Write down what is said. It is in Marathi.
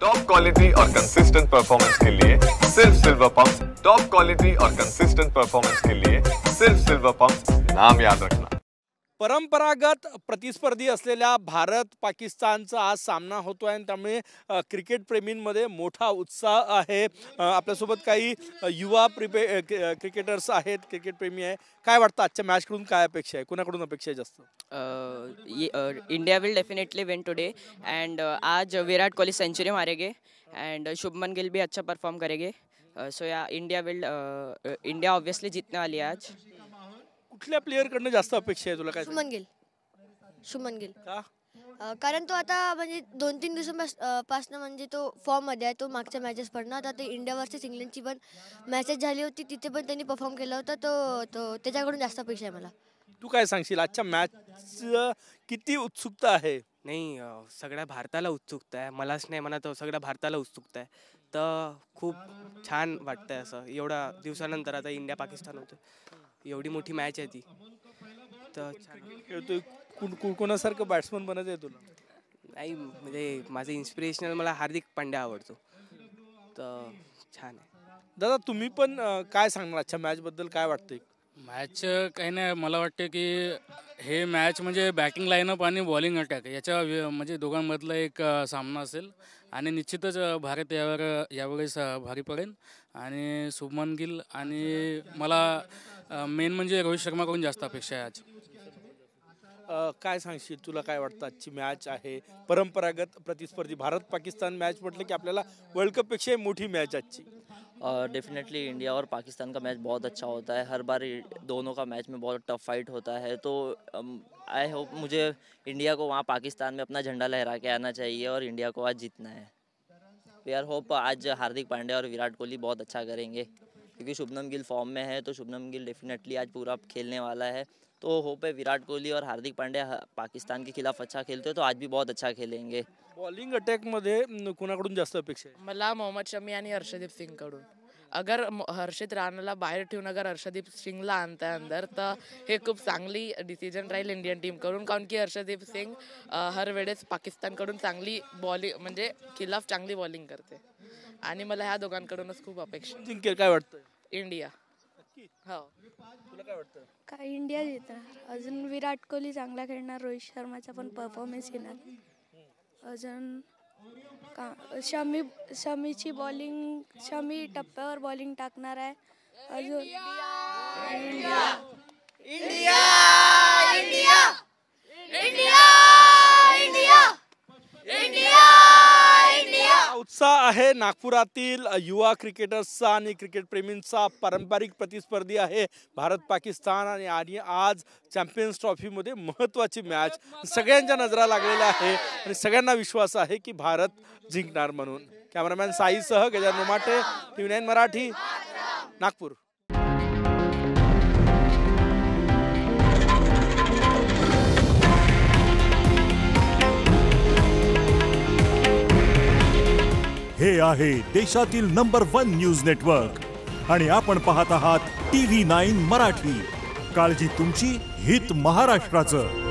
टॉप क्वालिटी और कंसिस्टेंट परफॉर्मेंस के लिए सिर्फ सिल्वर पंप्स। टॉप क्वालिटी और कंसिस्टेंट परफॉर्मेंस के लिए सिर्फ सिल्वर पंप्स, नाम याद रखना। परंपरागत प्रतिस्पर्धी असलेल्या भारत पाकिस्तानचा आज सामना होतो आहे आणि त्यामुळे क्रिकेट प्रेमींमध्ये मोठा उत्साह आहे। आपल्यासोबत काही युवा क्रिकेटर्स आहेत, क्रिकेट प्रेमी आहे। काय वाटतं आजच्या मॅचकडून काय अपेक्षा आहे, कोणाकडून अपेक्षा आहे जास्त? India will definitely win today end आज विराट कोहली सेंचुरी मारेंगे एंड शुभमन गिल भी अच्छा परफॉर्म करेंगे। सो या इंडिया ऑब्वियसली जीतने वाली है आज। कुठल्या प्लेयर कडनं जास्त अपेक्षा आहे तुला? काय शुभमन गिल का? कारण तो आता म्हणजे 2-3 दिवसांपासून म्हणजे तो फॉर्म मध्ये आहे। तो मागच्या मॅचेस पडणार आता ते इंडिया वर्सेस इंग्लंडची पण मॅचेस झाली होती, तिथे पण त्यांनी परफॉर्म केला होता। तो त्याच्याकडून जास्त अपेक्षा आहे मला। तू काय सांगशील आजच्या मॅच किती उत्सुकता आहे? नाही, सगळ्या भारताला उत्सुकता आहे, मलाच नाही म्हणत, सगळ्या भारताला उत्सुकता आहे। तर खूप छान वाटतंय असं एवढ्या दिवसानंतर आता इंडिया पाकिस्तान होतं, एवढी मोठी मॅच आहे ती, तर कोणासारखं बॅट्समन बनायचं आहे तुला? नाही म्हणजे माझं इन्स्पिरेशनल मला हार्दिक पांड्या आवडतो, तर छान आहे। दादा तुम्ही पण काय सांगणार आजच्या मॅच बद्दल? काय वाटतंय? मॅच काही नाही, मला वाटतं की हे मॅच म्हणजे बॅटिंग लाईनअप आणि बॉलिंग अटॅक याच्या म्हणजे दोघांमधला एक सामना असेल आणि निश्चितच भारत यावेळेस भारी पडेल आणि शुभमन गिल आणि मला मेन म्हणजे रोहित शर्माकडून जास्त अपेक्षा आहे आज। काय सांगशील, तुला काय वाटतं? आजची मॅच आहे परंपरागत प्रतिस्पर्धी भारत पाकिस्तान मॅच म्हटलं की आपल्याला वर्ल्ड कप पेक्षा मोठी मॅच आजची। डेफिनेटली इंडिया और पाकिस्तान का मैच बहुत अच्छा होता है, हर बार दोनों का मैच में बहुत टफ फाइट होता है। तो आई होप मुझे इंडिया को वहाँ पाकिस्तान में अपना झंडा लहरा के आना चाहिए और इंडिया को आज जीतना है। वी आर होप आज हार्दिक पांड्या और विराट कोहली बहुत अच्छा करेंगे, क्योंकि शुभमन गिल फॉर्म में है, तो शुभमन गिल डेफिनेटली आज पूरा खेलने वाला है। तो होप है विराट कोहली और हार्दिक पांड्या पाकिस्तान के खिलाफ अच्छा खेलते हैं तो आज भी बहुत अच्छा खेलेंगे। बॉलिंग अटॅक मध्ये कोणाकडून जास्त अपेक्षा आहे? मला मोहम्मद शमी आणि हर्षदीप सिंग कडून। अगर हर्षित राणाला बाहेर ठेवून अगर हर्षदीप सिंगला आणताय अंदर तर हे खूप चांगली डिसिजन राहील इंडियन टीम कडून, कारण की हर्षदीप सिंग हर वेळेस पाकिस्तान कडून चांगली बॉलिंग म्हणजे खिलाफ चांगली बॉलिंग करते आणि मला ह्या दोघांकडूनच खूप अपेक्षा। जिंकेल काय वाटतं? इंडिया। हो, तुला काय वाटतं? काय इंडिया जिंकणार। अजून विराट कोहली चांगला खेळणार, रोहित शर्माचा पण परफॉर्मन्स येणार। अजून शमीची बॉलिंग, शमी टप्प्यावर बॉलिंग टाकणार आहे। अजून India India India India India India India उत्साह आहे नागपुरातील युवा क्रिकेटर्सचा आणि क्रिकेट प्रेमींचा। पारंपरिक प्रतिस्पर्धी आहे भारत पाकिस्तान आणि आज चॅम्पियन्स ट्रॉफीमध्ये महत्त्वाची मॅच सगळ्यांच्या नजरा लागलेल्या आहे आणि सगळ्यांना विश्वास आहे की भारत जिंकणार म्हणून। कॅमेरामॅन साईसह गजानन उमाटे, TV9 मराठी, नागपूर। हे आहे देशातील नंबर 1 न्यूज नेटवर्क आणि आपण पाहत आहात TV9 मराठी। काळजी तुमची, हित महाराष्ट्राचं।